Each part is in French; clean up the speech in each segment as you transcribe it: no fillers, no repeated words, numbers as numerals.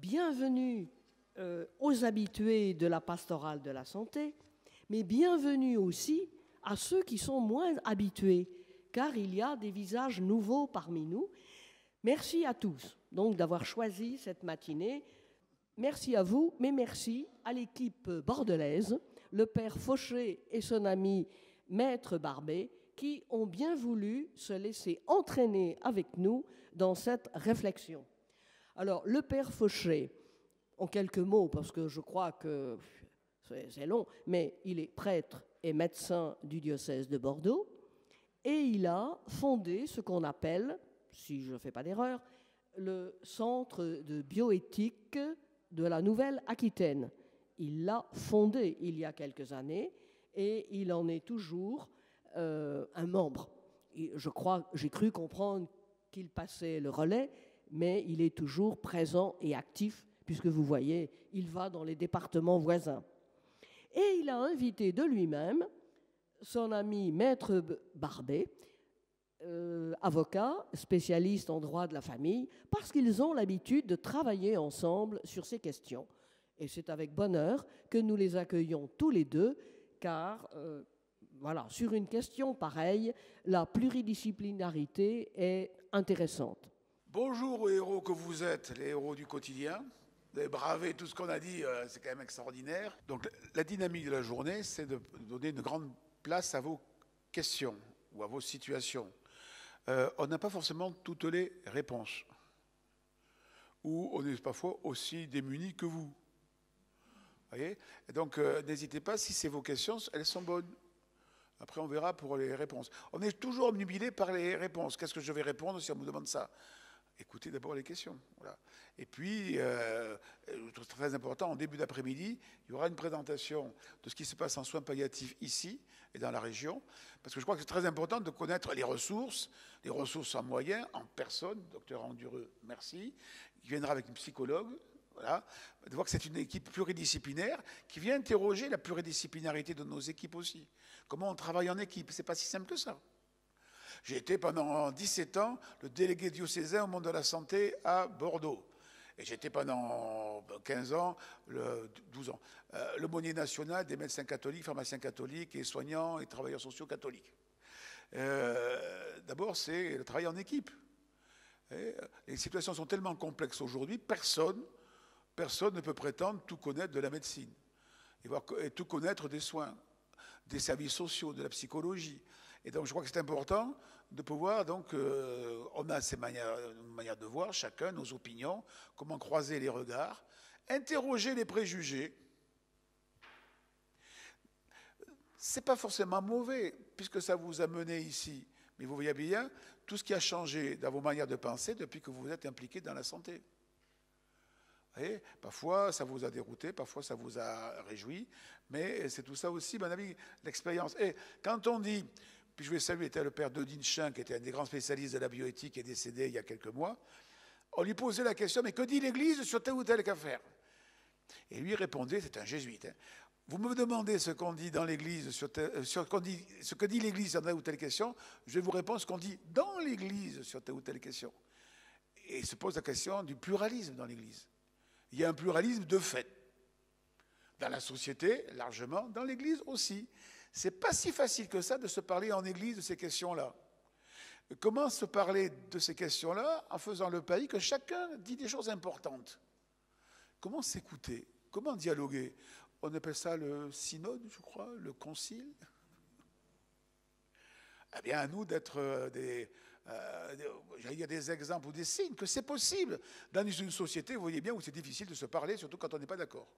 bienvenue aux habitués de la pastorale de la santé, mais bienvenue aussi à ceux qui sont moins habitués, car il y a des visages nouveaux parmi nous. Merci à tous donc d'avoir choisi cette matinée. Merci à vous, mais merci à l'équipe bordelaise, le père Fauché et son ami Maître Barbet, qui ont bien voulu se laisser entraîner avec nous dans cette réflexion. Alors, le père Fauché, en quelques mots, parce que je crois que c'est long, mais il est prêtre et médecin du diocèse de Bordeaux, et il a fondé ce qu'on appelle, si je ne fais pas d'erreur, le centre de bioéthique de la Nouvelle-Aquitaine. Il l'a fondé il y a quelques années et il en est toujours un membre. Et j'ai cru comprendre qu'il passait le relais, mais il est toujours présent et actif, puisque vous voyez, il va dans les départements voisins. Et il a invité de lui-même son ami Maître Barbet, avocat, spécialiste en droit de la famille, parce qu'ils ont l'habitude de travailler ensemble sur ces questions. Et c'est avec bonheur que nous les accueillons tous les deux, car voilà, sur une question pareille, la pluridisciplinarité est intéressante. Bonjour aux héros que vous êtes, les héros du quotidien. Vous avez bravé tout ce qu'on a dit, c'est quand même extraordinaire. Donc la dynamique de la journée, c'est de donner une grande place à vos questions ou à vos situations. On n'a pas forcément toutes les réponses. Ou on est parfois aussi démunis que vous. Voyez ? Et donc n'hésitez pas, si c'est vos questions, elles sont bonnes. Après on verra pour les réponses. On est toujours obnubilé par les réponses. Qu'est-ce que je vais répondre si on me demande ça ? Écoutez d'abord les questions. Voilà. Et puis, très important, en début d'après-midi, il y aura une présentation de ce qui se passe en soins palliatifs ici et dans la région, parce que je crois que c'est très important de connaître les ressources en moyens, en personne. Docteur Andureux, merci. Il viendra avec une psychologue. Voilà, de voir que c'est une équipe pluridisciplinaire qui vient interroger la pluridisciplinarité de nos équipes aussi. Comment on travaille en équipe, c'est pas si simple que ça. J'ai été pendant 17 ans le délégué diocésain au monde de la santé à Bordeaux. Et j'étais pendant 15 ans, 12 ans, l'aumônier national des médecins catholiques, pharmaciens catholiques et soignants et travailleurs sociaux catholiques. D'abord, c'est le travail en équipe. Et les situations sont tellement complexes aujourd'hui, personne ne peut prétendre tout connaître de la médecine et tout connaître des soins, des services sociaux, de la psychologie. Et donc je crois que c'est important de pouvoir, donc on a ces manières de voir, chacun, nos opinions, comment croiser les regards, interroger les préjugés. C'est pas forcément mauvais, puisque ça vous a mené ici. Mais vous voyez bien tout ce qui a changé dans vos manières de penser depuis que vous êtes impliqué dans la santé. Vous voyez, parfois ça vous a dérouté, parfois ça vous a réjoui, mais c'est tout ça aussi, à mon avis, l'expérience. Et quand on dit, puis je vais saluer le père Dodine Chin, qui était un des grands spécialistes de la bioéthique, qui est décédé il y a quelques mois, on lui posait la question, mais que dit l'Église sur telle ou telle affaire ? Et lui répondait, c'est un jésuite, hein, vous me demandez ce qu'on dit dans l'Église, ce que dit l'Église sur telle ou telle question, je vais vous répondre ce qu'on dit dans l'Église sur telle ou telle question. Et il se pose la question du pluralisme dans l'Église. Il y a un pluralisme de fait. Dans la société, largement, dans l'Église aussi. C'est pas si facile que ça de se parler en Église de ces questions-là. Comment se parler de ces questions-là en faisant le pari que chacun dit des choses importantes? Comment s'écouter? Comment dialoguer? On appelle ça le synode, je crois, le concile. Eh bien, à nous d'être il y a des exemples ou des signes que c'est possible. Dans une société, vous voyez bien, où c'est difficile de se parler, surtout quand on n'est pas d'accord.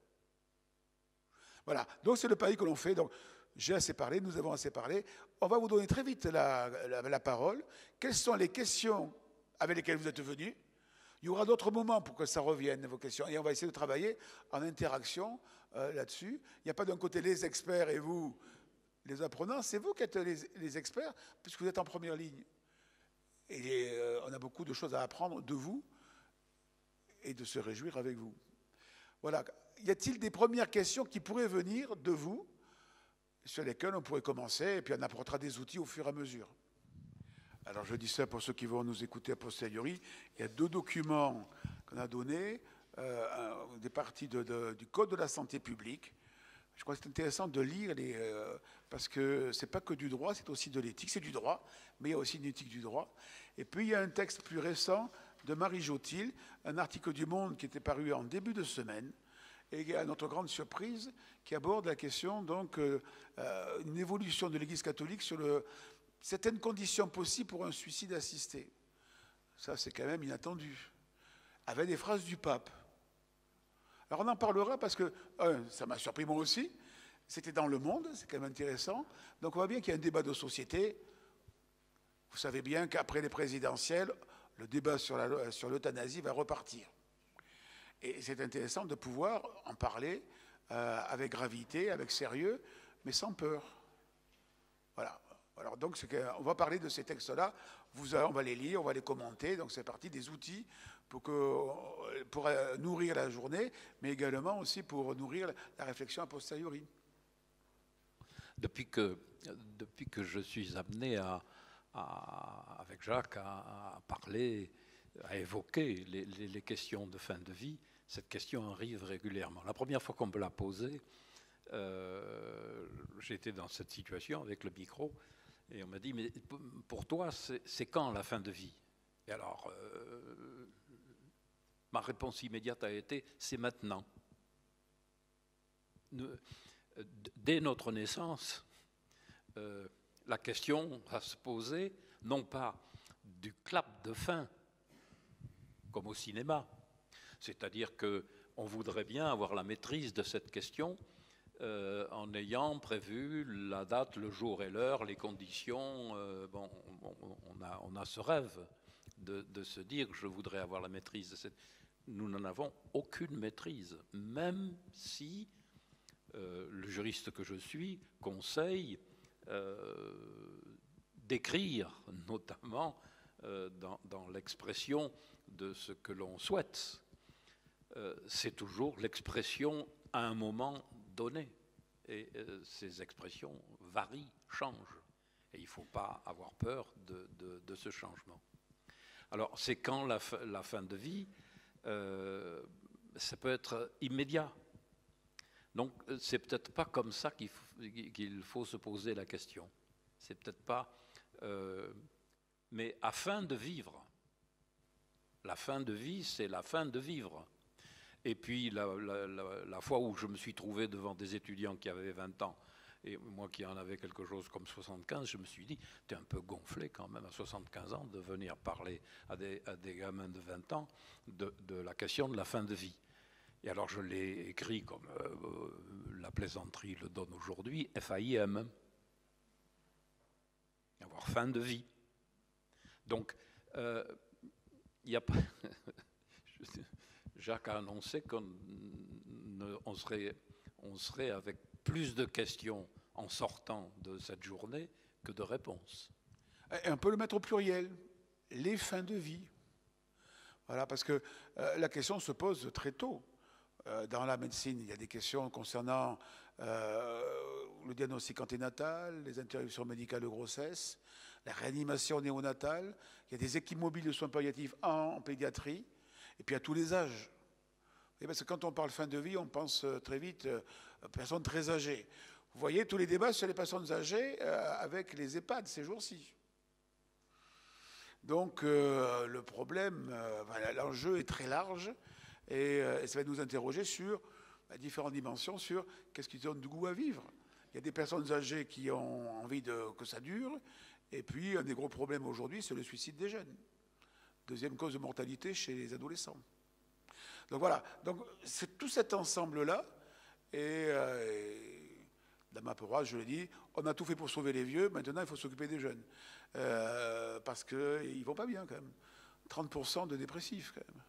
Voilà, donc c'est le pari que l'on fait. Donc, j'ai assez parlé, nous avons assez parlé. On va vous donner très vite la parole. Quelles sont les questions avec lesquelles vous êtes venus? Il y aura d'autres moments pour que ça revienne, vos questions. Et on va essayer de travailler en interaction là-dessus. Il n'y a pas d'un côté les experts et vous, les apprenants. C'est vous qui êtes les experts, puisque vous êtes en première ligne. Et on a beaucoup de choses à apprendre de vous et de se réjouir avec vous. Voilà. Y a-t-il des premières questions qui pourraient venir de vous, sur lesquelles on pourrait commencer, et puis on apportera des outils au fur et à mesure? Alors je dis ça pour ceux qui vont nous écouter a posteriori. Il y a 2 documents qu'on a donnés. des parties du Code de la santé publique. Je crois que c'est intéressant de lire, parce que ce n'est pas que du droit, c'est aussi de l'éthique. C'est du droit, mais il y a aussi une éthique du droit. Et puis il y a un texte plus récent de Marie Jotil, un article du Monde qui était paru en début de semaine, et à notre grande surprise, qui aborde la question, donc, une évolution de l'Église catholique sur certaines conditions possibles pour un suicide assisté. Ça, c'est quand même inattendu. Avec des phrases du pape. Alors on en parlera parce que, ça m'a surpris moi aussi, c'était dans Le Monde, c'est quand même intéressant. Donc on voit bien qu'il y a un débat de société. Vous savez bien qu'après les présidentielles, le débat sur l'euthanasie va repartir. Et c'est intéressant de pouvoir en parler avec gravité, avec sérieux, mais sans peur. Voilà. Alors donc on va parler de ces textes-là, on va les lire, on va les commenter, donc c'est partie des outils pour nourrir la journée, mais également aussi pour nourrir la réflexion a posteriori. Depuis que je suis amené avec Jacques à parler, à évoquer les questions de fin de vie, cette question arrive régulièrement. La première fois qu'on me l'a posée, j'étais dans cette situation avec le micro, et on m'a dit, mais pour toi, c'est quand la fin de vie? Et alors, ma réponse immédiate a été, c'est maintenant. Dès notre naissance, la question va se poser, non pas du clap de fin, comme au cinéma, c'est-à-dire qu'on voudrait bien avoir la maîtrise de cette question en ayant prévu la date, le jour et l'heure, les conditions. On a ce rêve de se dire que je voudrais avoir la maîtrise de cette... Nous n'en avons aucune maîtrise, même si le juriste que je suis conseille d'écrire, notamment dans l'expression de ce que l'on souhaite. C'est toujours l'expression à un moment donné. Et ces expressions varient, changent. Et il ne faut pas avoir peur de ce changement. Alors, c'est quand la fin de vie, ça peut être immédiat. Donc, c'est peut-être pas comme ça qu'il faut se poser la question. C'est peut-être pas... mais afin de vivre. La fin de vie, c'est la fin de vivre. Et puis, la fois où je me suis trouvé devant des étudiants qui avaient 20 ans, et moi qui en avais quelque chose comme 75, je me suis dit, t'es un peu gonflé quand même à 75 ans de venir parler à des gamins de 20 ans de la question de la fin de vie. Et alors je l'ai écrit comme la plaisanterie le donne aujourd'hui, FAIM. Avoir fin de vie. Donc, il n'y a pas... Jacques a annoncé qu'on serait avec plus de questions en sortant de cette journée que de réponses. Et on peut le mettre au pluriel, les fins de vie. Voilà, parce que la question se pose très tôt. Dans la médecine, il y a des questions concernant le diagnostic anténatal, les interruptions médicales de grossesse, la réanimation néonatale. Il y a des équipes mobiles de soins palliatifs en pédiatrie, et puis à tous les âges. Et parce que quand on parle fin de vie, on pense très vite aux personnes très âgées. Vous voyez tous les débats sur les personnes âgées avec les EHPAD ces jours-ci. Donc le problème, l'enjeu est très large et ça va nous interroger sur différentes dimensions, sur qu'est-ce qui donne du goût à vivre. Il y a des personnes âgées qui ont envie que ça dure, et puis un des gros problèmes aujourd'hui, c'est le suicide des jeunes. Deuxième cause de mortalité chez les adolescents. Donc voilà, donc c'est tout cet ensemble-là, et dans ma paroisse, je le dis, on a tout fait pour sauver les vieux, maintenant il faut s'occuper des jeunes. Parce qu'ils ne vont pas bien quand même. 30% de dépressifs quand même.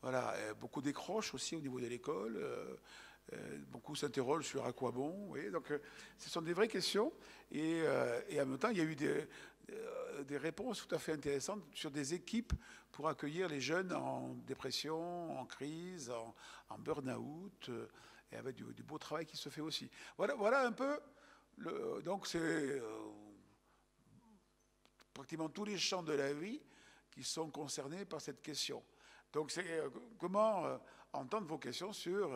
Voilà, beaucoup décrochent aussi au niveau de l'école, beaucoup s'interrogent sur à quoi bon. Vous voyez, donc ce sont des vraies questions, et en même temps il y a eu des réponses tout à fait intéressantes sur des équipes pour accueillir les jeunes en dépression, en crise, en burn-out, et avec du beau travail qui se fait aussi. Voilà un peu, donc c'est pratiquement tous les champs de la vie qui sont concernés par cette question. Donc, c'est comment entendre vos questions sur,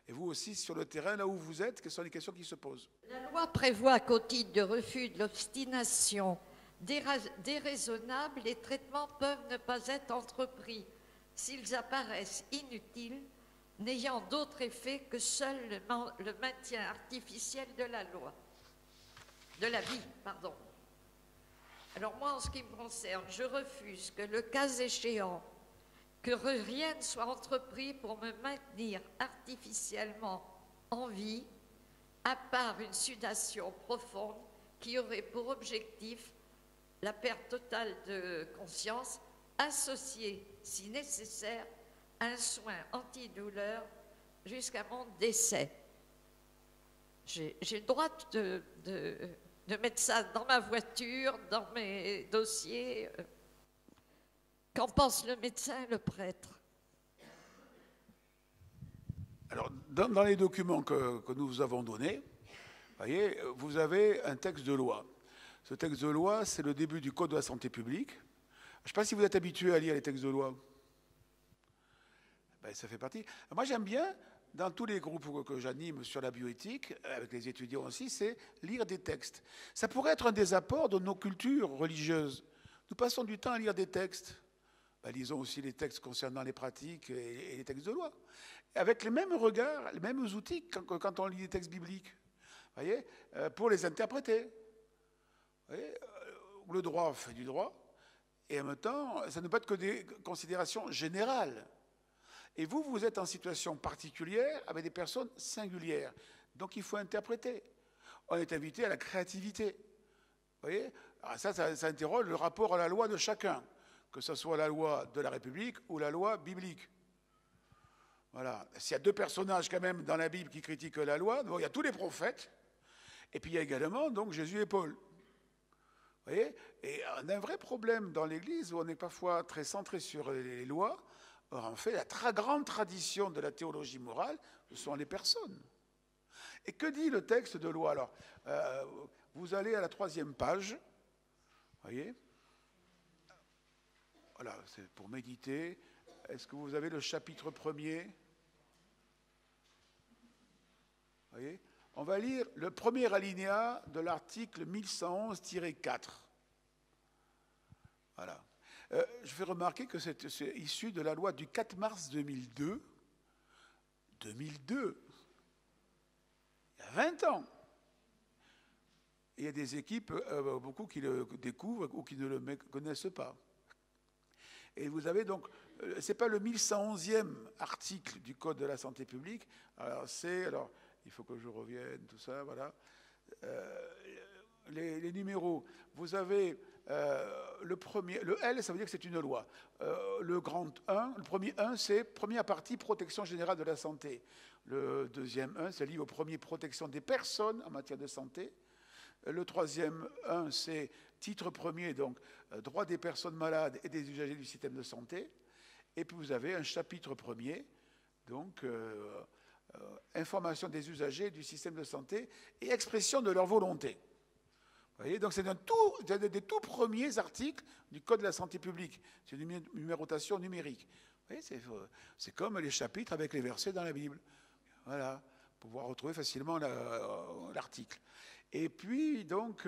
et vous aussi sur le terrain, là où vous êtes, quelles sont les questions qui se posent? La loi prévoit qu'au titre de refus de l'obstination déraisonnable, les traitements peuvent ne pas être entrepris s'ils apparaissent inutiles, n'ayant d'autre effet que seul le maintien artificiel de la loi, de la vie, pardon. Alors moi, en ce qui me concerne, je refuse que le cas échéant, que rien ne soit entrepris pour me maintenir artificiellement en vie, à part une sudation profonde qui aurait pour objectif la perte totale de conscience, associée, si nécessaire, à un soin antidouleur jusqu'à mon décès. J'ai le droit de mettre ça dans ma voiture, dans mes dossiers. Qu'en pense le médecin et le prêtre? Alors, dans les documents que nous vous avons donnés, voyez, vous avez un texte de loi. Ce texte de loi, c'est le début du Code de la santé publique. Je ne sais pas si vous êtes habitué à lire les textes de loi. Ben, ça fait partie. Moi, j'aime bien, dans tous les groupes que j'anime sur la bioéthique, avec les étudiants aussi, c'est lire des textes. Ça pourrait être un des apports de nos cultures religieuses. Nous passons du temps à lire des textes. Ben, lisons aussi les textes concernant les pratiques et les textes de loi. Avec les mêmes regards, les mêmes outils quand on lit les textes bibliques. Voyez, pour les interpréter. Vous voyez, le droit fait du droit, et en même temps, ça ne peut être que des considérations générales. Et vous, vous êtes en situation particulière avec des personnes singulières. Donc il faut interpréter. On est invité à la créativité. Vous voyez? Alors ça interroge le rapport à la loi de chacun, que ce soit la loi de la République ou la loi biblique. Voilà. S'il y a deux personnages quand même dans la Bible qui critiquent la loi, bon, il y a tous les prophètes, et puis il y a également donc Jésus et Paul. Vous voyez? Et on a un vrai problème dans l'Église où on est parfois très centré sur les lois. Or, en fait, la très grande tradition de la théologie morale, ce sont les personnes. Et que dit le texte de loi? Alors, vous allez à la 3e page, vous voyez? Voilà, c'est pour méditer. Est-ce que vous avez le chapitre 1er? Vous voyez? On va lire le premier alinéa de l'article 1111-4. Voilà. Je fais remarquer que c'est issu de la loi du 4 mars 2002. 2002, il y a 20 ans. Et il y a des équipes, beaucoup qui le découvrent ou qui ne le connaissent pas. Et vous avez donc, ce n'est pas le 1111e article du Code de la santé publique, alors il faut que je revienne, tout ça, voilà. Les numéros, vous avez le premier, le L, ça veut dire que c'est une loi. Le grand 1, le premier 1, c'est première partie, protection générale de la santé. Le deuxième 1, c'est lié au premier, protection des personnes en matière de santé. Le troisième 1, c'est titre premier, donc droit des personnes malades et des usagers du système de santé. Et puis vous avez un chapitre premier, donc information des usagers du système de santé et expression de leur volonté. Vous voyez, donc c'est des tout premiers articles du Code de la santé publique. C'est une numérotation numérique. Vous voyez, c'est comme les chapitres avec les versets dans la Bible. Voilà, pour pouvoir retrouver facilement l'article. Et puis, donc,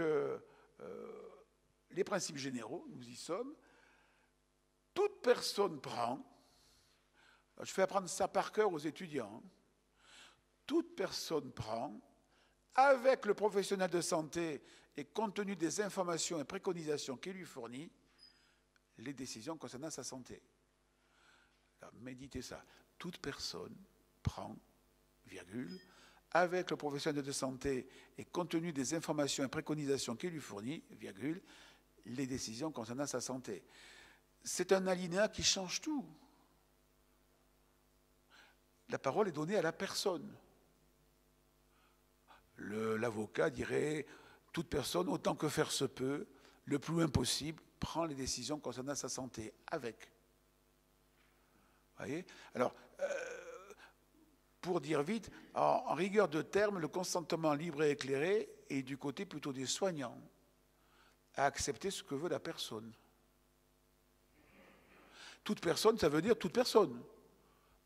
les principes généraux, nous y sommes. Toute personne prend, je fais apprendre ça par cœur aux étudiants, toute personne prend, avec le professionnel de santé et compte tenu des informations et préconisations qu'il lui fournit, les décisions concernant sa santé. Alors, méditez ça. Toute personne prend, virgule, avec le professionnel de santé et compte tenu des informations et préconisations qu'il lui fournit, virgule, les décisions concernant sa santé. C'est un alinéa qui change tout. La parole est donnée à la personne. L'avocat dirait, toute personne, autant que faire se peut, le plus loin possible, prend les décisions concernant sa santé, avec. Vous voyez? Alors, pour dire vite, en rigueur de terme, le consentement libre et éclairé est du côté plutôt des soignants, à accepter ce que veut la personne. Toute personne, ça veut dire toute personne.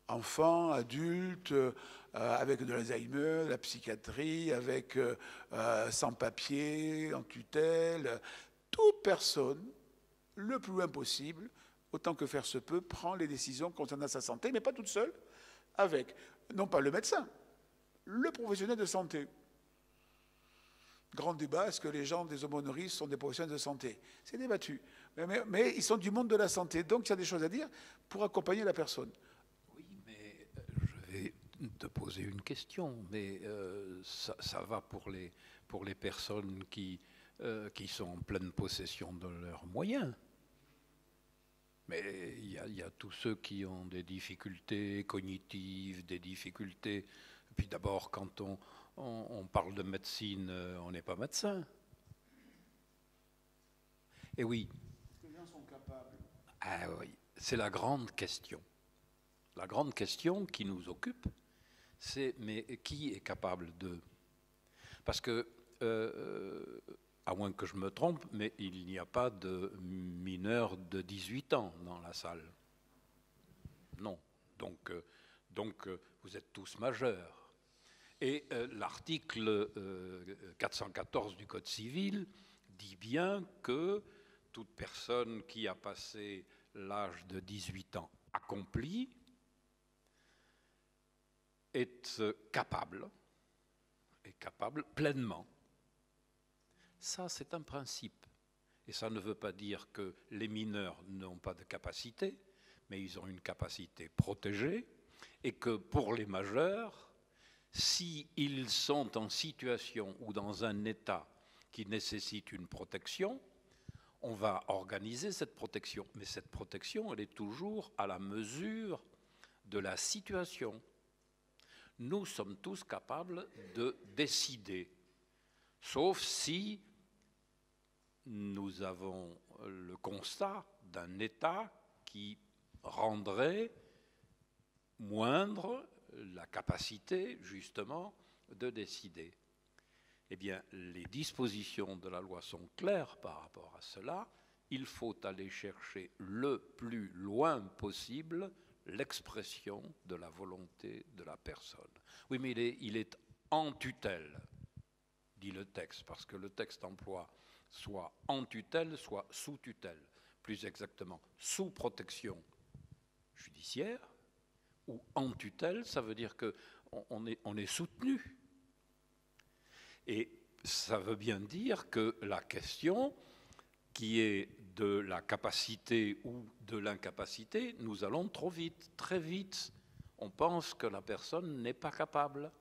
Enfants, adultes, avec de l'Alzheimer, la psychiatrie, avec sans-papiers, en tutelle. Toute personne, le plus loin possible, autant que faire se peut, prend les décisions concernant sa santé, mais pas toute seule, avec, non pas le médecin, le professionnel de santé. Grand débat, est-ce que les gens des aumôneries sont des professionnels de santé? C'est débattu. Mais ils sont du monde de la santé, donc il y a des choses à dire pour accompagner la personne. Oui, mais je vais te poser une question, mais ça va pour les personnes qui sont en pleine possession de leurs moyens. Mais il y a tous ceux qui ont des difficultés cognitives, des difficultés. Puis d'abord, quand on parle de médecine, on n'est pas médecin. Et oui. Est-ce que les gens sont capables? Ah oui, c'est la grande question. La grande question qui nous occupe, c'est mais qui est capable de? Parce que, à moins que je me trompe, mais il n'y a pas de mineurs de 18 ans dans la salle. Non. Donc vous êtes tous majeurs. Et l'article 414 du Code civil dit bien que toute personne qui a passé l'âge de 18 ans accompli est capable pleinement. Ça, c'est un principe. Et ça ne veut pas dire que les mineurs n'ont pas de capacité, mais ils ont une capacité protégée, et que pour les majeurs, s'ils sont en situation ou dans un état qui nécessite une protection, on va organiser cette protection. Mais cette protection, elle est toujours à la mesure de la situation. Nous sommes tous capables de décider, sauf si nous avons le constat d'un état qui rendrait moindre la capacité, justement, de décider. Eh bien, les dispositions de la loi sont claires par rapport à cela. Il faut aller chercher le plus loin possible l'expression de la volonté de la personne. Oui, mais il est en tutelle, dit le texte, parce que le texte emploie soit en tutelle, soit sous tutelle. Plus exactement, sous protection judiciaire, ou en tutelle, ça veut dire qu'on est soutenu. Et ça veut bien dire que la question qui est de la capacité ou de l'incapacité, nous allons trop vite, très vite. On pense que la personne n'est pas capable.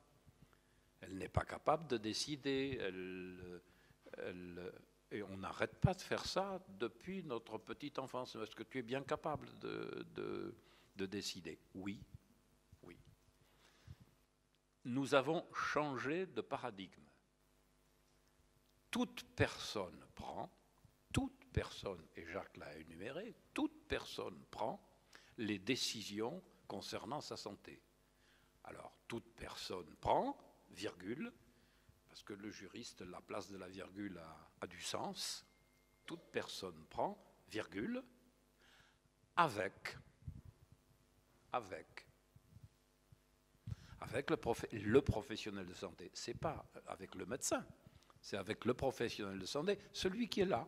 Elle n'est pas capable de décider. Et on n'arrête pas de faire ça depuis notre petite enfance. Est-ce que tu es bien capable de décider? Oui. Oui. Nous avons changé de paradigme. Toute personne, et Jacques l'a énuméré, toute personne prend les décisions concernant sa santé. Alors, toute personne prend, virgule, parce que le juriste, la place de la virgule a du sens, toute personne prend, virgule, avec le professionnel de santé. Ce n'est pas avec le médecin, c'est avec le professionnel de santé, celui qui est là.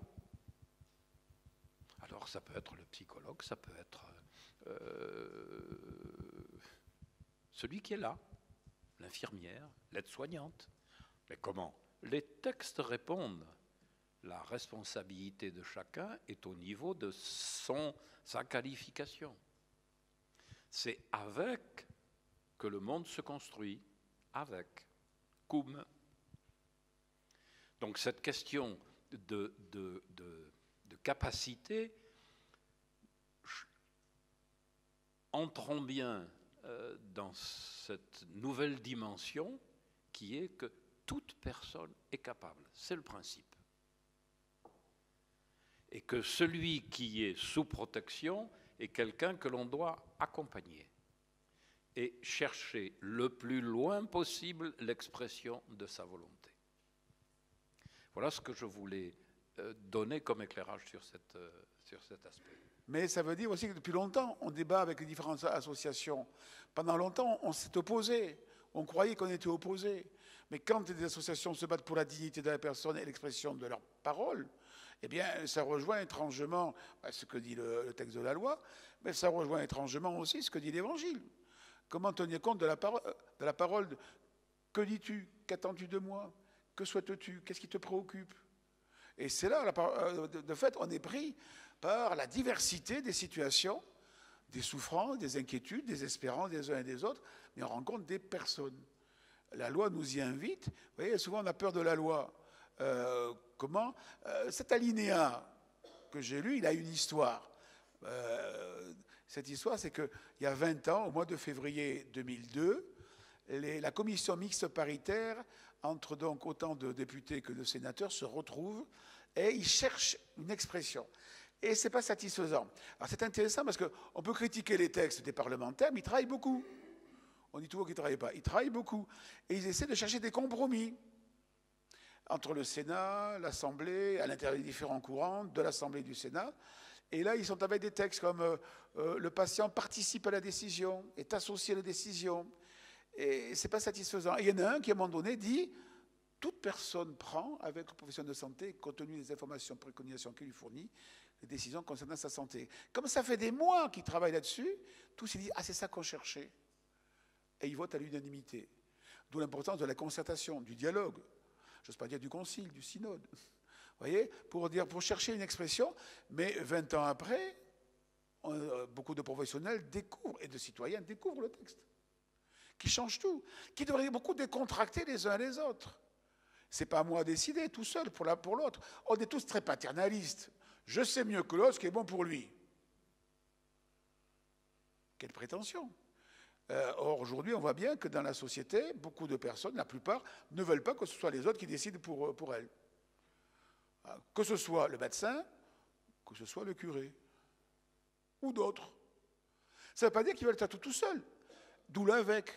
Alors ça peut être le psychologue, ça peut être celui qui est là, l'infirmière, l'aide-soignante. Mais comment? Les textes répondent. La responsabilité de chacun est au niveau de sa qualification. C'est avec que le monde se construit, avec, cum. Donc cette question de capacité, entrons bien dans cette nouvelle dimension qui est que toute personne est capable. C'est le principe. Et que celui qui est sous protection est quelqu'un que l'on doit accompagner et chercher le plus loin possible l'expression de sa volonté. Voilà ce que je voulais donner comme éclairage sur cet aspect. Mais ça veut dire aussi que depuis longtemps, on débat avec les différentes associations. Pendant longtemps, on s'est opposés. On croyait qu'on était opposés. Mais quand des associations se battent pour la dignité de la personne et l'expression de leurs paroles, eh bien, ça rejoint étrangement ce que dit le texte de la loi, mais ça rejoint étrangement aussi ce que dit l'Évangile. Comment tenir compte de la parole que dis-tu? Qu'attends-tu de moi? Que souhaites-tu? Qu'est-ce qui te préoccupe? Et c'est là, de fait, on est pris par la diversité des situations, des souffrances, des inquiétudes, des espérances des uns et des autres, mais on rencontre des personnes. La loi nous y invite. Vous voyez, souvent on a peur de la loi. Cet alinéa que j'ai lu, il a une histoire. Cette histoire, c'est qu'il y a 20 ans, au mois de février 2002, la commission mixte paritaire, entre donc autant de députés que de sénateurs, se retrouve et ils cherchent une expression. Et ce n'est pas satisfaisant. Alors c'est intéressant parce qu'on peut critiquer les textes des parlementaires, mais ils travaillent beaucoup. On dit toujours qu'ils ne travaillent pas. Ils travaillent beaucoup. Et ils essaient de chercher des compromis entre le Sénat, l'Assemblée, à l'intérieur des différents courants de l'Assemblée et du Sénat. Et là, ils sont avec des textes comme le patient participe à la décision, est associé à la décision. Et ce n'est pas satisfaisant. Et il y en a un qui, à un moment donné, dit toute personne prend, avec le professionnel de santé, compte tenu des informations, préconisations qu'il lui fournit, les décisions concernant sa santé. Comme ça fait des mois qu'ils travaillent là-dessus, tous ils disent « Ah, c'est ça qu'on cherchait ». Et ils votent à l'unanimité. D'où l'importance de la concertation, du dialogue. Je n'ose pas dire du concile, du synode. Vous voyez, pour chercher une expression, mais 20 ans après, beaucoup de professionnels découvrent, et de citoyens découvrent le texte, qui change tout, qui devrait beaucoup décontracter les uns les autres. Ce n'est pas à moi à décider, tout seul, pour l'un pour l'autre. On est tous très paternalistes. Je sais mieux que l'autre ce qui est bon pour lui. Quelle prétention! Or, aujourd'hui, on voit bien que dans la société, beaucoup de personnes, la plupart, ne veulent pas que ce soit les autres qui décident pour elles. Que ce soit le médecin, que ce soit le curé, ou d'autres. Ça ne veut pas dire qu'ils veulent être tout seuls. D'où l'avec.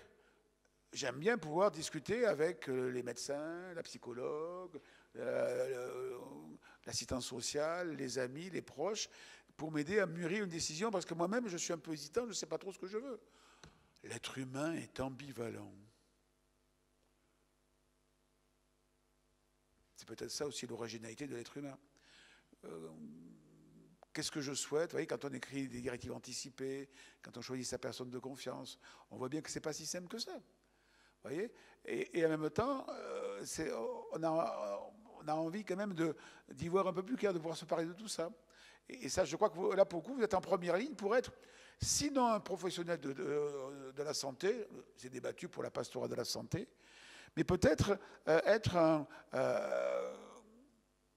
J'aime bien pouvoir discuter avec les médecins, la psychologue, l'assistance sociale, les amis, les proches, pour m'aider à mûrir une décision, parce que moi-même, je suis un peu hésitant, je ne sais pas trop ce que je veux. L'être humain est ambivalent. C'est peut-être ça aussi l'originalité de l'être humain. Qu'est-ce que je souhaite? Vous voyez, quand on écrit des directives anticipées, quand on choisit sa personne de confiance, on voit bien que ce n'est pas si simple que ça. Vous voyez, et en même temps, on a envie quand même d'y voir un peu plus clair, de pouvoir se parler de tout ça. Et ça, je crois que là, pour le coup, vous êtes en première ligne pour être, sinon un professionnel de la santé, c'est débattu pour la pastorale de la santé, mais peut-être être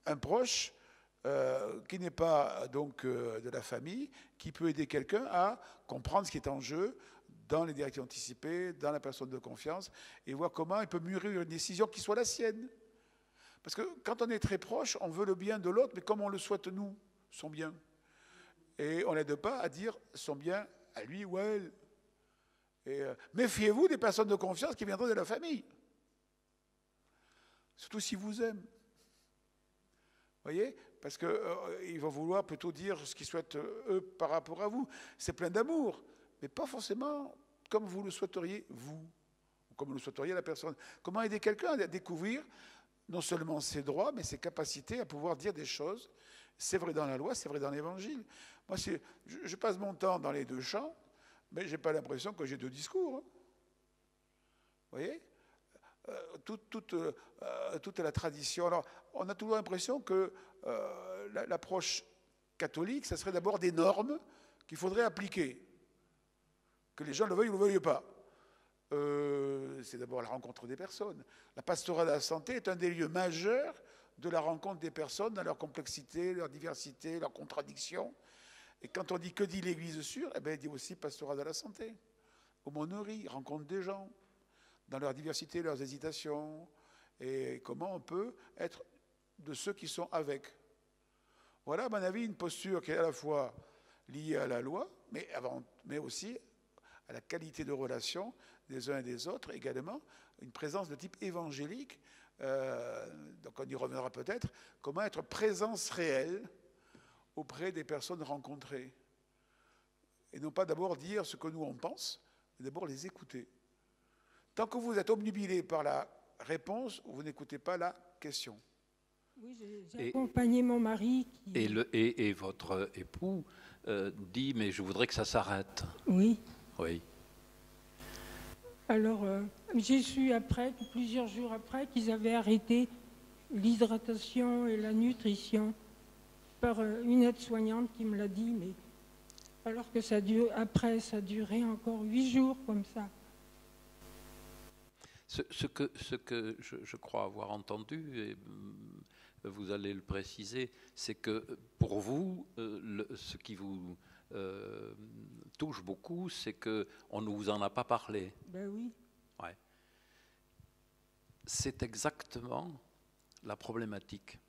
un proche qui n'est pas donc de la famille, qui peut aider quelqu'un à comprendre ce qui est en jeu dans les directives anticipées, dans la personne de confiance, et voir comment il peut mûrir une décision qui soit la sienne. Parce que quand on est très proche, on veut le bien de l'autre, mais comme on le souhaite nous, son bien. Et on n'aide pas à dire son bien à lui ou à elle. Et méfiez-vous des personnes de confiance qui viendront de la famille. Surtout s'ils vous aiment. Vous voyez? Parce qu'ils vont vouloir plutôt dire ce qu'ils souhaitent eux par rapport à vous. C'est plein d'amour, mais pas forcément comme vous le souhaiteriez vous, ou comme vous le souhaiteriez la personne. Comment aider quelqu'un à découvrir non seulement ses droits, mais ses capacités à pouvoir dire des choses. C'est vrai dans la loi, c'est vrai dans l'Évangile. Moi, je passe mon temps dans les deux champs, mais je n'ai pas l'impression que j'ai deux discours. Hein. Vous voyez? Toute la tradition. Alors, on a toujours l'impression que l'approche catholique, ça serait d'abord des normes qu'il faudrait appliquer, que les gens le veuillent ou ne le veuillent pas. C'est d'abord la rencontre des personnes. La pastorale de la santé est un des lieux majeurs de la rencontre des personnes dans leur complexité, leur diversité, leurs contradictions. Et quand on dit que dit l'Église sûre, eh bien, il dit aussi pastorale de la santé. Aumônerie, rencontre des gens, dans leur diversité, leurs hésitations, et comment on peut être de ceux qui sont avec. Voilà, à mon avis, une posture qui est à la fois liée à la loi, mais aussi à la qualité de relation des uns et des autres, également une présence de type évangélique, donc on y reviendra peut-être, comment être présence réelle auprès des personnes rencontrées. Et non pas d'abord dire ce que nous on pense, mais d'abord les écouter. Tant que vous êtes obnubilé par la réponse, vous n'écoutez pas la question. Oui, j'ai accompagné mon mari. Et votre époux dit, mais je voudrais que ça s'arrête. Oui. Oui. Alors, j'ai su après, plusieurs jours après, qu'ils avaient arrêté l'hydratation et la nutrition par une aide-soignante qui me l'a dit, mais alors que ça durait encore 8 jours comme ça. Ce que je crois avoir entendu, et vous allez le préciser, c'est que pour vous, ce qui vous touche beaucoup, c'est qu'on ne vous en a pas parlé. Ben oui. Ouais. C'est exactement la problématique.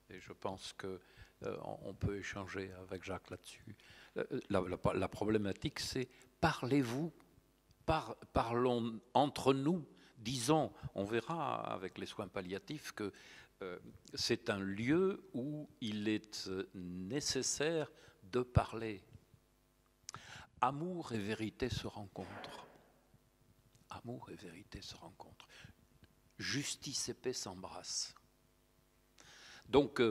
Et je pense qu'on peut échanger avec Jacques là-dessus. La problématique, c'est parlez-vous, parlons entre nous, disons, on verra avec les soins palliatifs que c'est un lieu où il est nécessaire de parler. Amour et vérité se rencontrent. Amour et vérité se rencontrent. Justice et paix s'embrassent. Donc,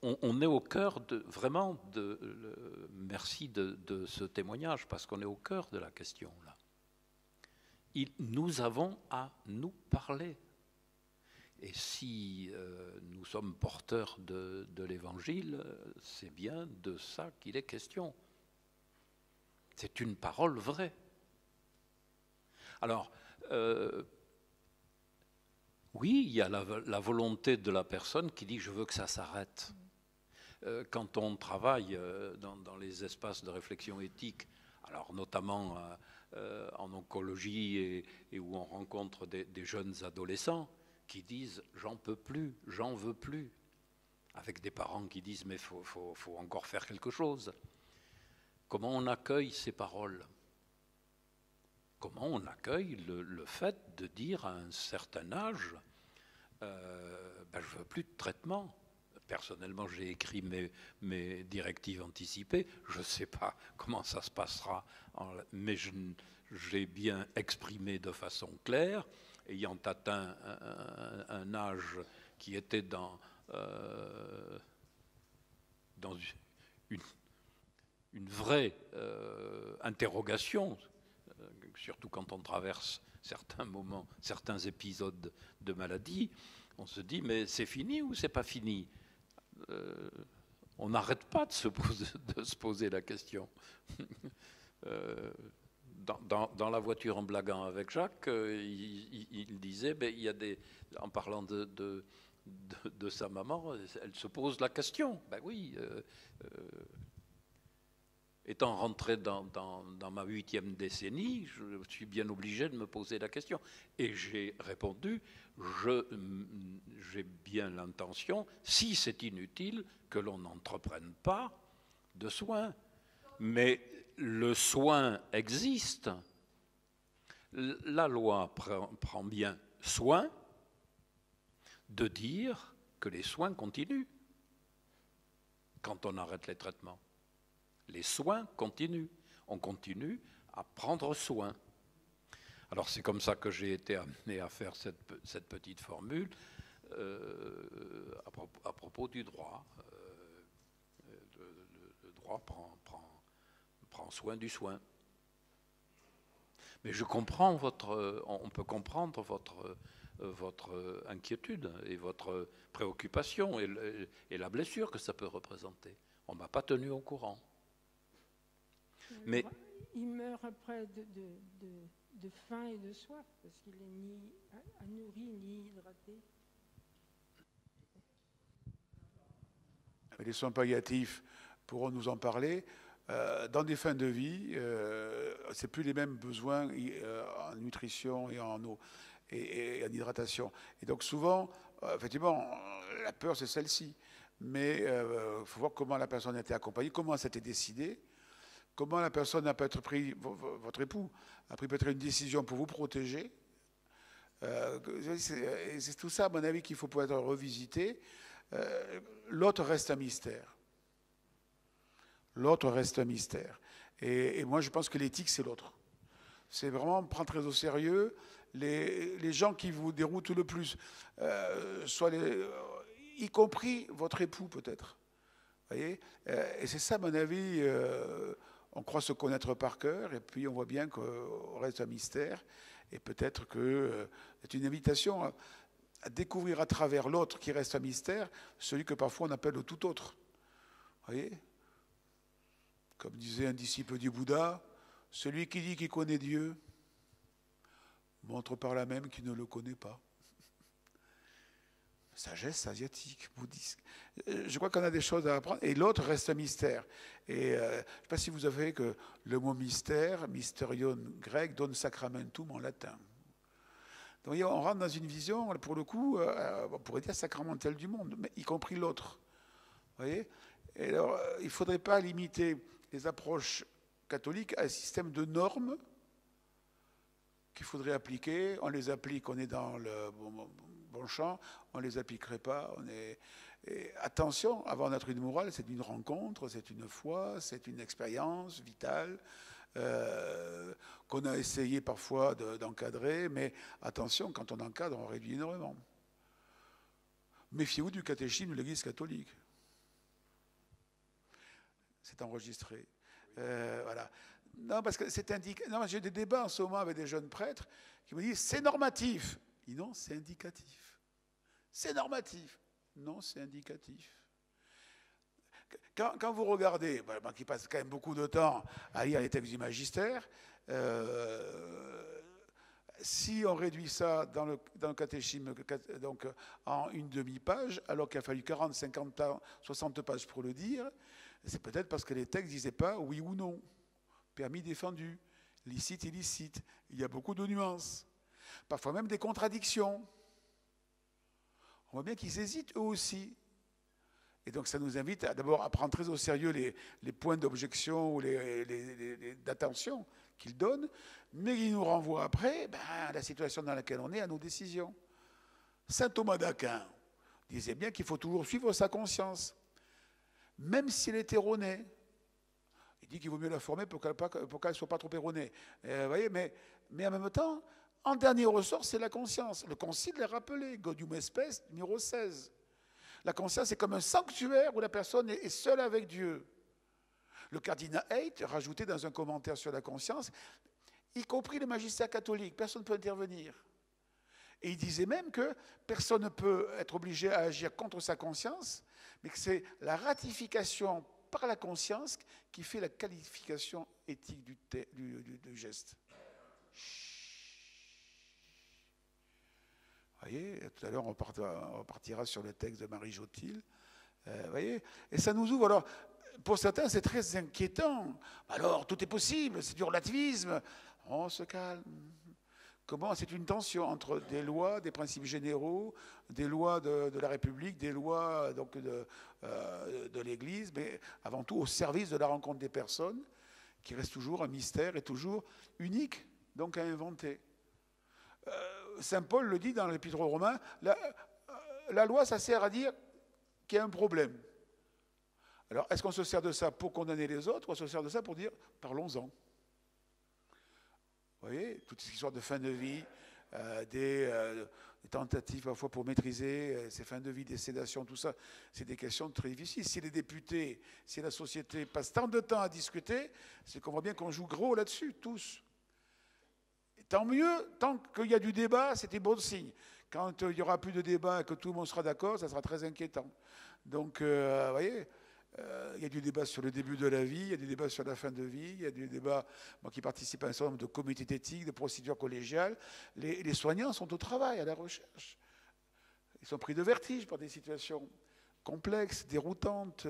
on est au cœur vraiment merci de ce témoignage, parce qu'on est au cœur de la question là. Nous avons à nous parler. Et si nous sommes porteurs de l'Évangile, c'est bien de ça qu'il est question. C'est une parole vraie. Alors, oui, il y a la volonté de la personne qui dit « je veux que ça s'arrête ». Quand on travaille dans les espaces de réflexion éthique, alors notamment en oncologie et où on rencontre des jeunes adolescents qui disent « j'en peux plus, j'en veux plus », avec des parents qui disent « mais faut encore faire quelque chose ». Comment on accueille ces paroles ? Comment on accueille le fait de dire à un certain âge je ne veux plus de traitement. Personnellement, j'ai écrit mes directives anticipées. Je ne sais pas comment ça se passera, mais j'ai bien exprimé de façon claire, ayant atteint un âge qui était dans une vraie interrogation, surtout quand on traverse certains moments, certains épisodes de maladie, on se dit mais c'est fini ou c'est pas fini ? On n'arrête pas de se poser la question. Dans la voiture en blaguant avec Jacques, il disait, il y a en parlant de sa maman, elle se pose la question. Ben oui. Étant rentré dans ma 8e décennie, je suis bien obligé de me poser la question. Et j'ai répondu, j'ai bien l'intention, si c'est inutile, que l'on n'entreprenne pas de soins. Mais le soin existe. La loi prend bien soin de dire que les soins continuent quand on arrête les traitements. Les soins continuent. On continue à prendre soin. Alors c'est comme ça que j'ai été amené à faire cette petite formule à propos du droit. Le droit prend soin du soin. Mais je comprends on peut comprendre votre inquiétude et votre préoccupation et la blessure que ça peut représenter. On ne m'a pas tenu au courant. Mais il meurt après de faim et de soif parce qu'il n'est ni nourri ni hydraté. Les soins palliatifs pourront nous en parler. Dans des fins de vie, c'est plus les mêmes besoins en nutrition et en eau et en hydratation. Et donc souvent, effectivement, la peur c'est celle-ci. Mais il faut voir comment la personne a été accompagnée, comment ça a été décidé. Comment la personne a peut-être pris, votre époux, a pris peut-être une décision pour vous protéger. C'est tout ça, à mon avis, qu'il faut pouvoir revisiter. L'autre reste un mystère. l'autre reste un mystère. Et moi, je pense que l'éthique, c'est l'autre. C'est vraiment prendre très au sérieux les gens qui vous déroutent le plus, y compris votre époux peut-être. Voyez, et c'est ça, à mon avis, on croit se connaître par cœur, et puis on voit bien qu'on reste un mystère, et peut-être que c'est une invitation à découvrir à travers l'autre qui reste un mystère, celui que parfois on appelle le tout autre. Voyez, comme disait un disciple du Bouddha, celui qui dit qu'il connaît Dieu montre par là même qu'il ne le connaît pas. Sagesse asiatique, bouddhiste. Je crois qu'on a des choses à apprendre. Et l'autre reste un mystère. Et je ne sais pas si vous savez que le mot mystère, mysterion grec, donne sacramentum en latin. Donc on rentre dans une vision, pour le coup, on pourrait dire sacramentelle du monde, mais y compris l'autre. Vous voyez ? Et alors, il ne faudrait pas limiter les approches catholiques à un système de normes qu'il faudrait appliquer. On les applique, on est dans le bon champ, on ne les appliquerait pas. Et attention, avoir notre une morale, c'est une rencontre, c'est une foi, c'est une expérience vitale qu'on a essayé parfois d'encadrer, mais attention, quand on encadre, on réduit énormément. Méfiez-vous du catéchisme de l'Église catholique. C'est enregistré. Voilà. Non, parce que c'est indiqué. Non, j'ai des débats en ce moment avec des jeunes prêtres qui me disent c'est normatif. Je dis non, c'est indicatif. C'est normatif. Non, c'est indicatif. Quand vous regardez, moi qui passe quand même beaucoup de temps à lire les textes du magistère, si on réduit ça dans le catéchisme donc, en une demi-page, alors qu'il a fallu 40, 50, 60 pages pour le dire, c'est peut-être parce que les textes ne disaient pas oui ou non, permis, défendu, licite, illicite. Il y a beaucoup de nuances, parfois même des contradictions. On voit bien qu'ils hésitent eux aussi. Et donc ça nous invite d'abord à prendre très au sérieux les points d'objection ou d'attention qu'ils donnent, mais ils nous renvoient après à la situation dans laquelle on est, à nos décisions. Saint Thomas d'Aquin disait bien qu'il faut toujours suivre sa conscience, même si elle est erronée. Il dit qu'il vaut mieux la former pour qu'elle ne soit pas trop erronée. Vous voyez, mais en même temps, en dernier ressort, c'est la conscience. Le Concile l'a rappelé, Gaudium et Spes, numéro 16. La conscience est comme un sanctuaire où la personne est seule avec Dieu. Le cardinal Haidt rajoutait dans un commentaire sur la conscience, y compris le magistère catholique, personne ne peut intervenir. Et il disait même que personne ne peut être obligé à agir contre sa conscience, mais que c'est la ratification par la conscience qui fait la qualification éthique du geste. Vous voyez, tout à l'heure, on partira sur le texte de Marie Jotil. Voyez, et ça nous ouvre. Alors, pour certains, c'est très inquiétant. Alors, tout est possible, c'est du relativisme. On se calme. Comment? C'est une tension entre des lois, des principes généraux, des lois de la République, des lois donc, de l'Église, mais avant tout au service de la rencontre des personnes, qui reste toujours un mystère et toujours unique, donc à inventer. Saint Paul le dit dans l'Épître aux Romains, la loi, ça sert à dire qu'il y a un problème. Alors, est-ce qu'on se sert de ça pour condamner les autres ou on se sert de ça pour dire « parlons-en » ? Vous voyez, toute cette histoire de fin de vie, des tentatives parfois pour maîtriser ces fins de vie, des sédations, tout ça, c'est des questions très difficiles. Si les députés, si la société passe tant de temps à discuter, c'est qu'on voit bien qu'on joue gros là-dessus, tous. Et tant mieux, tant qu'il y a du débat, c'est un bon signe. Quand il n'y aura plus de débat et que tout le monde sera d'accord, ça sera très inquiétant. Donc, vous voyez, il y a du débat sur le début de la vie, il y a du débat sur la fin de vie, il y a du débat, moi qui participe à un certain nombre de comités d'éthique, de procédures collégiales, les soignants sont au travail, à la recherche. Ils sont pris de vertige par des situations complexes, déroutantes,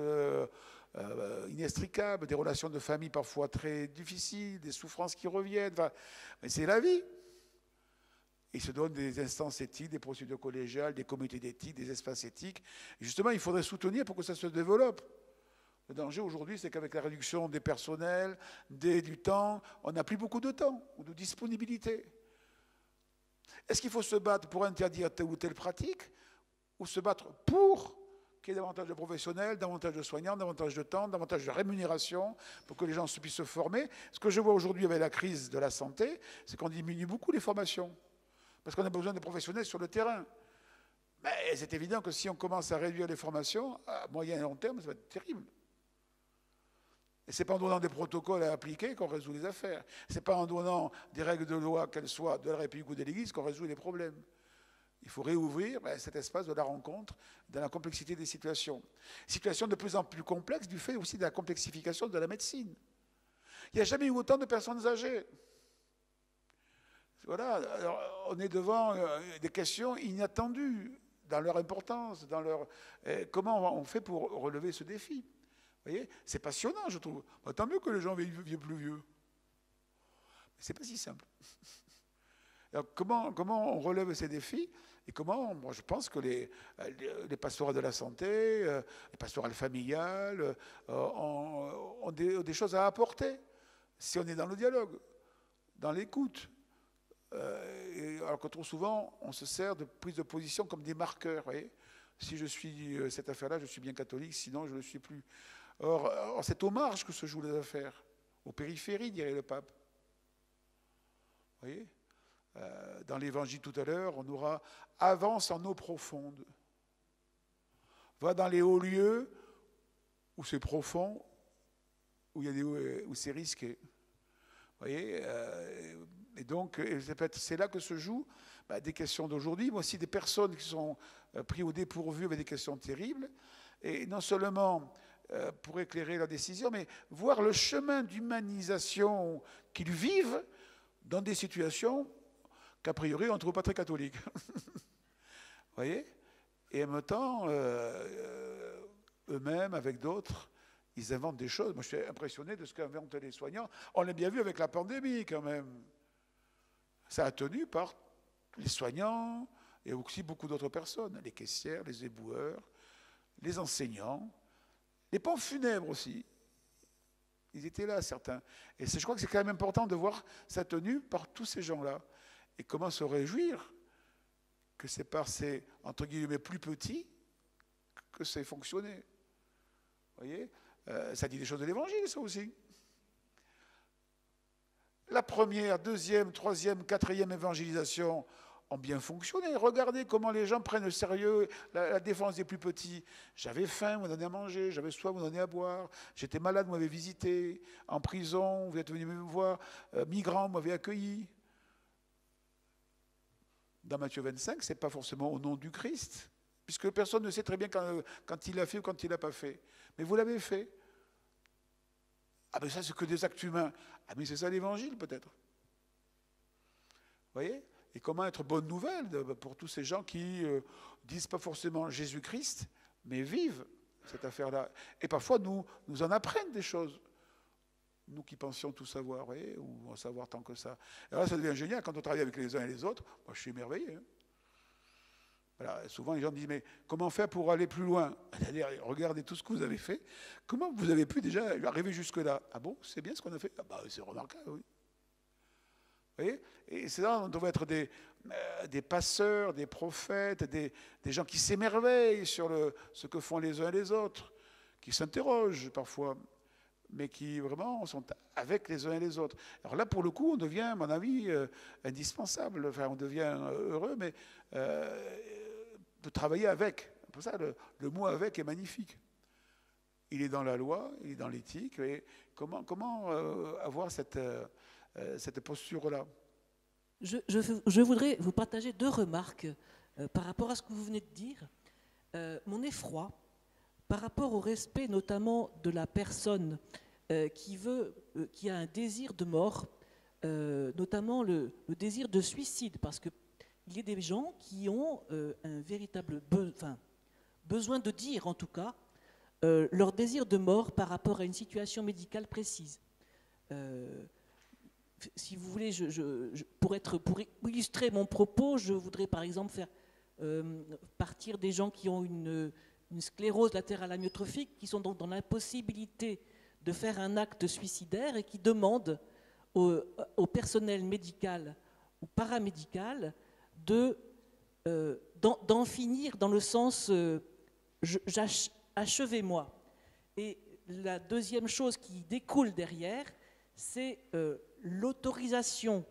inextricables, des relations de famille parfois très difficiles, des souffrances qui reviennent. Enfin, mais c'est la vie. Ils se donnent des instances éthiques, des procédures collégiales, des comités d'éthique, des espaces éthiques. Et justement, il faudrait soutenir pour que ça se développe. Le danger aujourd'hui, c'est qu'avec la réduction des personnels, du temps, on n'a plus beaucoup de temps ou de disponibilité. Est-ce qu'il faut se battre pour interdire telle ou telle pratique ou se battre pour qu'il y ait davantage de professionnels, davantage de soignants, davantage de temps, davantage de rémunération pour que les gens puissent se former. Ce que je vois aujourd'hui avec la crise de la santé, c'est qu'on diminue beaucoup les formations parce qu'on a besoin de professionnels sur le terrain. Mais c'est évident que si on commence à réduire les formations, à moyen et long terme, ça va être terrible. Et ce n'est pas en donnant des protocoles à appliquer qu'on résout les affaires. Ce n'est pas en donnant des règles de loi, qu'elles soient de la République ou de l'Église, qu'on résout les problèmes. Il faut réouvrir cet espace de la rencontre, dans la complexité des situations. Situation de plus en plus complexe du fait aussi de la complexification de la médecine. Il n'y a jamais eu autant de personnes âgées. Voilà, alors on est devant des questions inattendues dans leur importance, dans leur comment on fait pour relever ce défi. Vous voyez, c'est passionnant, je trouve. Tant mieux que les gens vivent plus vieux. Mais ce n'est pas si simple. Alors, comment on relève ces défis et comment, moi, je pense que les pastorats de la santé, les pastorales familiales ont des choses à apporter si on est dans le dialogue, dans l'écoute. Alors que trop souvent, on se sert de prise de position comme des marqueurs. Vous voyez, si je suis cette affaire-là, je suis bien catholique, sinon je ne le suis plus. Or, c'est aux marges que se jouent les affaires, aux périphéries, dirait le pape. Vous voyez, dans l'évangile tout à l'heure, on aura « avance en eau profonde ». Va dans les hauts lieux où c'est profond, où c'est risqué. Vous voyez, et donc, c'est là que se jouent des questions d'aujourd'hui, mais aussi des personnes qui sont prises au dépourvu avec des questions terribles. Et non seulement pour éclairer leur décision, mais voir le chemin d'humanisation qu'ils vivent dans des situations qu'a priori on ne trouve pas très catholiques. Vous voyez? Et en même temps, eux-mêmes, avec d'autres, ils inventent des choses. Moi, je suis impressionné de ce qu'inventent les soignants. On l'a bien vu avec la pandémie, quand même. Ça a tenu par les soignants et aussi beaucoup d'autres personnes, les caissières, les éboueurs, les enseignants, les pompes funèbres aussi. Ils étaient là, certains. Et je crois que c'est quand même important de voir ça tenu par tous ces gens-là. Et comment se réjouir que c'est par ces, entre guillemets, plus petits que c'est fonctionné. Vous voyez, ça dit des choses de l'Évangile, ça aussi. La première, deuxième, troisième, quatrième évangélisation ont bien fonctionné. Regardez comment les gens prennent au sérieux la défense des plus petits. J'avais faim, vous me donnez à manger. J'avais soif, vous me donnez à boire. J'étais malade, vous m'avez visité. En prison, vous êtes venu me voir. Migrant, vous m'avez accueilli. Dans Matthieu 25, ce n'est pas forcément au nom du Christ, puisque personne ne sait très bien quand il l'a fait ou quand il ne l'a pas fait. Mais vous l'avez fait. Ah mais ça, c'est que des actes humains. Ah mais c'est ça l'Évangile, peut-être. Vous voyez? Et comment être bonne nouvelle pour tous ces gens qui disent pas forcément Jésus-Christ, mais vivent cette affaire-là. Et parfois, nous en apprennent des choses. Nous qui pensions tout savoir, vous voyez, ou en savoir tant que ça. Et là, ça devient génial quand on travaille avec les uns et les autres. Moi, je suis émerveillé. Hein. Voilà, souvent, les gens me disent, mais comment faire pour aller plus loin? C'est-à-dire, regardez tout ce que vous avez fait. Comment vous avez pu déjà arriver jusque-là? Ah bon, c'est bien ce qu'on a fait? Ah bah, c'est remarquable, oui. Vous voyez? Et c'est là, on devrait être des passeurs, des prophètes, des gens qui s'émerveillent sur ce que font les uns et les autres, qui s'interrogent parfois, mais qui vraiment sont avec les uns et les autres. Alors là, pour le coup, on devient, à mon avis, indispensable. Enfin, on devient heureux, mais de travailler avec. Pour ça, le mot « avec » est magnifique. Il est dans la loi, il est dans l'éthique. Et comment avoir cette posture-là? Je voudrais vous partager deux remarques par rapport à ce que vous venez de dire. Mon effroi, par rapport au respect notamment de la personne qui a un désir de mort, notamment le désir de suicide, parce qu'il y a des gens qui ont un véritable besoin de dire, en tout cas, leur désir de mort par rapport à une situation médicale précise. Si vous voulez, pour illustrer mon propos, je voudrais par exemple faire partir des gens qui ont une sclérose latérale amyotrophique, qui sont donc dans l'impossibilité de faire un acte suicidaire et qui demandent au personnel médical ou paramédical d'en finir dans le sens achevez-moi. Et la deuxième chose qui découle derrière, c'est l'autorisation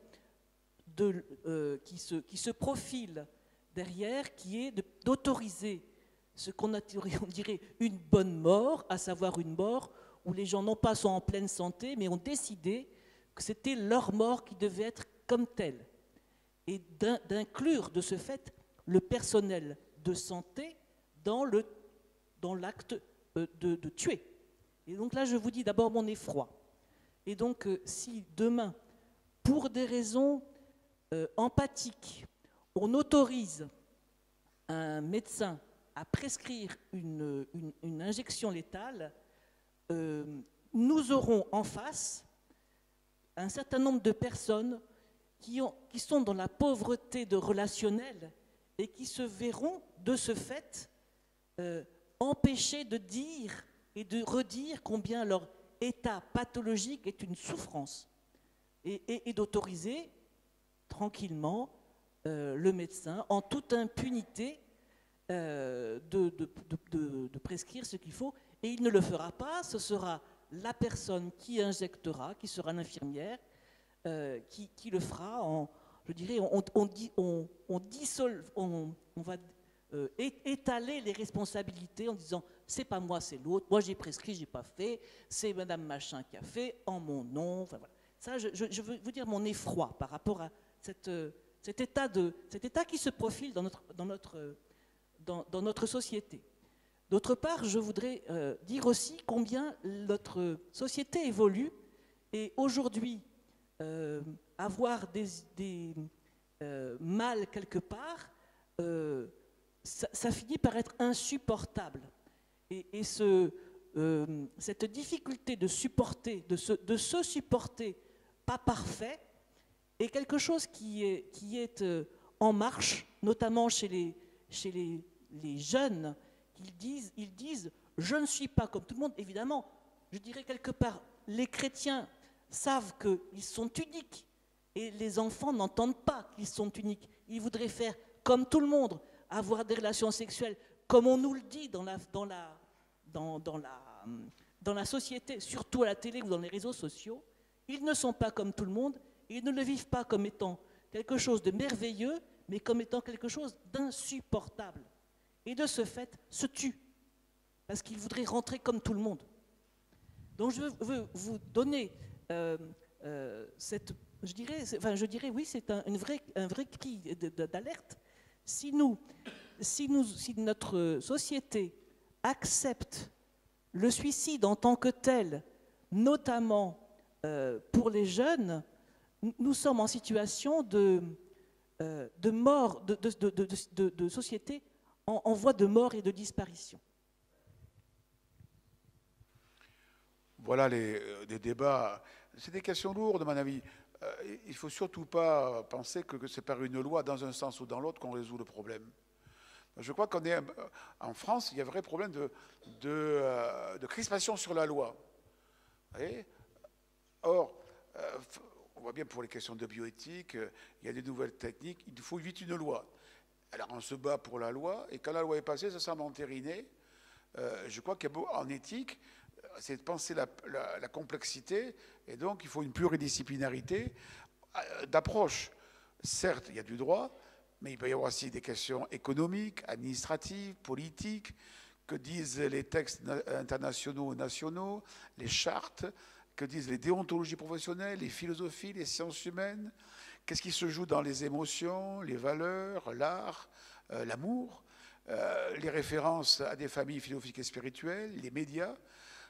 qui se profile derrière, qui est d'autoriser ce on dirait une bonne mort, à savoir une mort où les gens non pas sont en pleine santé, mais ont décidé que c'était leur mort qui devait être comme telle. Et d'inclure de ce fait le personnel de santé dans l'acte de tuer. Et donc là, je vous dis d'abord mon effroi. Et donc, si demain, pour des raisons empathiques, on autorise un médecin à prescrire une injection létale, nous aurons en face un certain nombre de personnes qui sont dans la pauvreté de relationnel et qui se verront de ce fait empêchés de dire et de redire combien leur état pathologique est une souffrance et d'autoriser tranquillement le médecin en toute impunité de prescrire ce qu'il faut, et il ne le fera pas, ce sera la personne qui injectera, qui sera l'infirmière, qui le fera je dirais, on va étaler les responsabilités en disant c'est pas moi, c'est l'autre, moi j'ai prescrit, j'ai pas fait, c'est madame machin qui a fait, en mon nom, enfin voilà. Ça, je veux vous dire mon effroi par rapport à cet état qui se profile dans notre société. D'autre part, je voudrais dire aussi combien notre société évolue, et aujourd'hui, avoir des mal quelque part, ça finit par être insupportable. Et cette difficulté de supporter, de se supporter pas parfait, est quelque chose qui est en marche, notamment chez les jeunes. Ils disent « je ne suis pas comme tout le monde ». Évidemment, je dirais quelque part, les chrétiens savent qu'ils sont uniques, et les enfants n'entendent pas qu'ils sont uniques. Ils voudraient faire comme tout le monde, avoir des relations sexuelles, comme on nous le dit dans la société, surtout à la télé ou dans les réseaux sociaux. Ils ne sont pas comme tout le monde, ils ne le vivent pas comme étant quelque chose de merveilleux, mais comme étant quelque chose d'insupportable. Et de ce fait, se tuent, parce qu'ils voudraient rentrer comme tout le monde. Donc je veux vous donner je dirais oui, c'est un vrai cri d'alerte. Si notre société accepte le suicide en tant que tel, notamment pour les jeunes, nous sommes en situation de mort, de société en voie de mort et de disparition. Voilà des débats. C'est des questions lourdes, à mon avis. Il ne faut surtout pas penser que c'est par une loi, dans un sens ou dans l'autre, qu'on résout le problème. Je crois qu'on est en France, il y a un vrai problème de crispation sur la loi. Vous voyez ? Or, on voit bien pour les questions de bioéthique, il y a des nouvelles techniques, il faut vite une loi. Alors on se bat pour la loi, et quand la loi est passée, ça semble entériné. Je crois qu'en éthique, c'est de penser la complexité, et donc il faut une pluridisciplinarité d'approche. Certes, il y a du droit, mais il peut y avoir aussi des questions économiques, administratives, politiques. Que disent les textes internationaux, nationaux, les chartes, que disent les déontologies professionnelles, les philosophies, les sciences humaines? Qu'est-ce qui se joue dans les émotions, les valeurs, l'art, l'amour, les références à des familles philosophiques et spirituelles, les médias?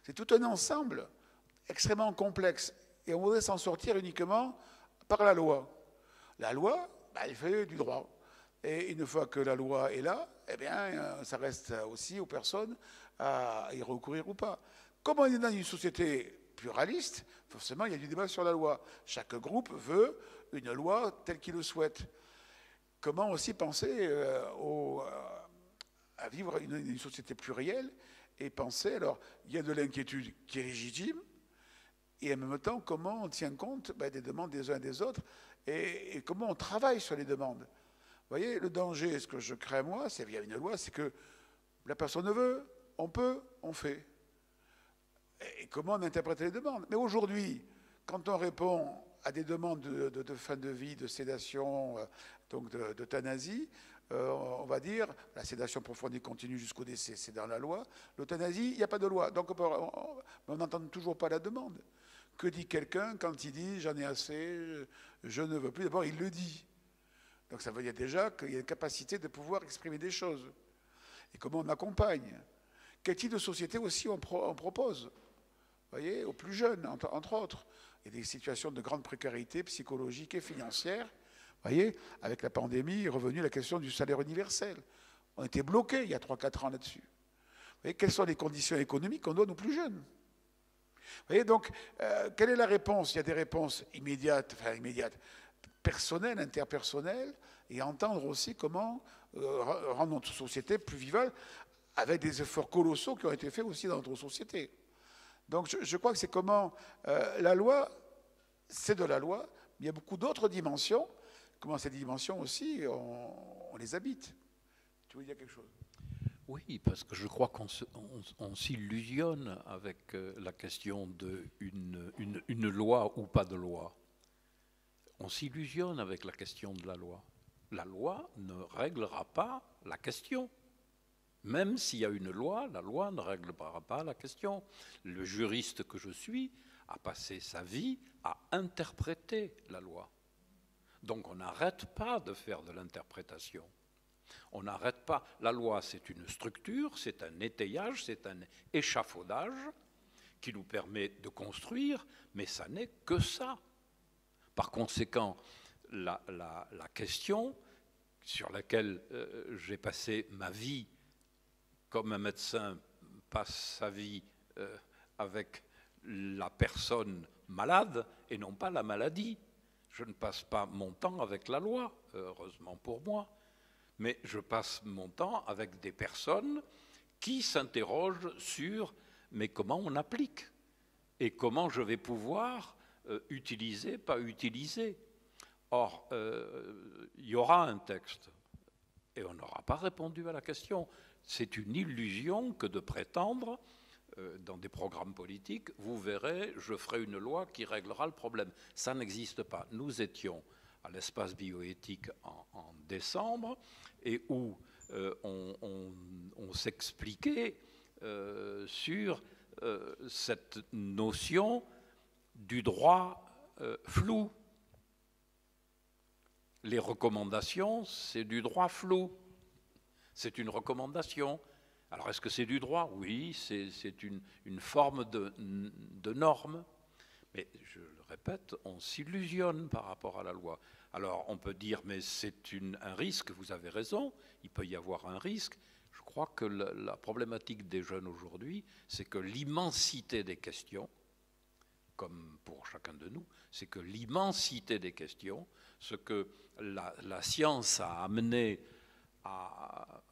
C'est tout un ensemble extrêmement complexe. Et on voudrait s'en sortir uniquement par la loi. La loi, elle fait du droit. Et une fois que la loi est là, eh bien, ça reste aussi aux personnes à y recourir ou pas. Comme on est dans une société pluraliste, forcément, il y a du débat sur la loi. Chaque groupe veut une loi telle qu'il le souhaite. Comment aussi penser à vivre une société plurielle et penser, alors, il y a de l'inquiétude qui est légitime, et en même temps, comment on tient compte des demandes des uns et des autres, et comment on travaille sur les demandes. Vous voyez, le danger, ce que je crains moi, c'est via une loi, c'est que La personne veut, on peut, on fait. Et comment on interprète les demandes? Mais aujourd'hui, quand on répond à des demandes de fin de vie, de sédation, donc d'euthanasie, on va dire la sédation profonde et continue jusqu'au décès, c'est dans la loi. L'euthanasie, il n'y a pas de loi. Donc on n'entend toujours pas la demande. Que dit quelqu'un quand il dit j'en ai assez, je ne veux plus? D'abord, il le dit. Donc ça veut dire déjà qu'il y a une capacité de pouvoir exprimer des choses. Et comment on accompagne? Quel type de société aussi on propose? Vous voyez, aux plus jeunes, entre autres. Il y a des situations de grande précarité psychologique et financière. Vous voyez, avec la pandémie est revenue la question du salaire universel. On était bloqués il y a 3-4 ans là-dessus. Vous voyez, quelles sont les conditions économiques qu'on donne aux plus jeunes? Vous voyez, donc, quelle est la réponse? Il y a des réponses immédiates, personnelles, interpersonnelles, et entendre aussi comment rendre notre société plus vivable avec des efforts colossaux qui ont été faits aussi dans notre société. Donc je crois que c'est comment la loi, c'est de la loi, mais il y a beaucoup d'autres dimensions, comment ces dimensions aussi, on les habite. Tu veux dire quelque chose? Oui, parce que je crois qu'on s'illusionne avec la question d'une loi ou pas de loi. On s'illusionne avec la question de la loi. La loi ne réglera pas la question. Même s'il y a une loi, la loi ne réglera pas la question. Le juriste que je suis a passé sa vie à interpréter la loi. Donc on n'arrête pas de faire de l'interprétation. On n'arrête pas. La loi, c'est une structure, c'est un étayage, c'est un échafaudage qui nous permet de construire, mais ça n'est que ça. Par conséquent, la question sur laquelle j'ai passé ma vie, comme un médecin passe sa vie avec la personne malade et non pas la maladie. Je ne passe pas mon temps avec la loi, heureusement pour moi, mais je passe mon temps avec des personnes qui s'interrogent sur mais comment on applique et comment je vais pouvoir utiliser, pas utiliser. Or, il y aura un texte et on n'aura pas répondu à la question. C'est une illusion que de prétendre, dans des programmes politiques, vous verrez, je ferai une loi qui réglera le problème. Ça n'existe pas. Nous étions à l'espace bioéthique en décembre et où on s'expliquait sur cette notion du droit flou. Les recommandations, c'est du droit flou. C'est une recommandation. Alors, est-ce que c'est du droit? Oui, c'est une forme de norme. Mais, je le répète, on s'illusionne par rapport à la loi. Alors, on peut dire, mais c'est un risque, vous avez raison, il peut y avoir un risque. Je crois que la problématique des jeunes aujourd'hui, c'est que l'immensité des questions, comme pour chacun de nous, c'est que l'immensité des questions, ce que la science a amené à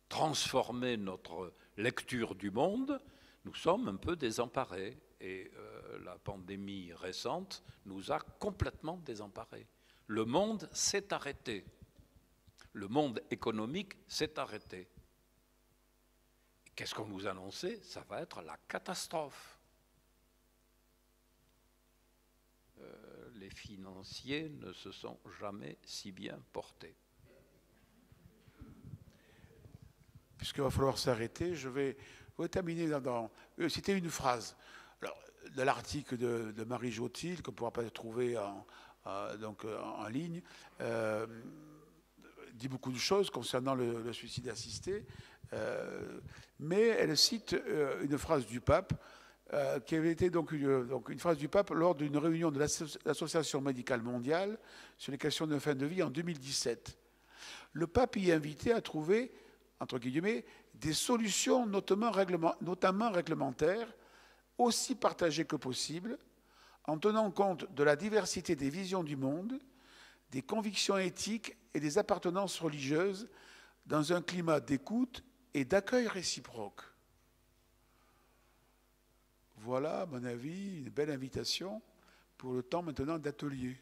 transformer notre lecture du monde, nous sommes un peu désemparés. Et la pandémie récente nous a complètement désemparés. Le monde s'est arrêté. Le monde économique s'est arrêté. Qu'est-ce qu'on nous annonçait? Ça va être la catastrophe. Les financiers ne se sont jamais si bien portés. Puisqu'il va falloir s'arrêter, je vais terminer citer une phrase. Alors, de l'article de Marie Jotil, qu'on ne pourra pas trouver en ligne, dit beaucoup de choses concernant le suicide assisté, mais elle cite une phrase du pape, qui avait été donc une phrase du pape lors d'une réunion de l'Association médicale mondiale sur les questions de fin de vie en 2017. Le pape y invitait à trouver, entre guillemets, des solutions notamment réglementaires, aussi partagées que possible, en tenant compte de la diversité des visions du monde, des convictions éthiques et des appartenances religieuses, dans un climat d'écoute et d'accueil réciproque. Voilà, à mon avis, une belle invitation pour le temps maintenant d'atelier.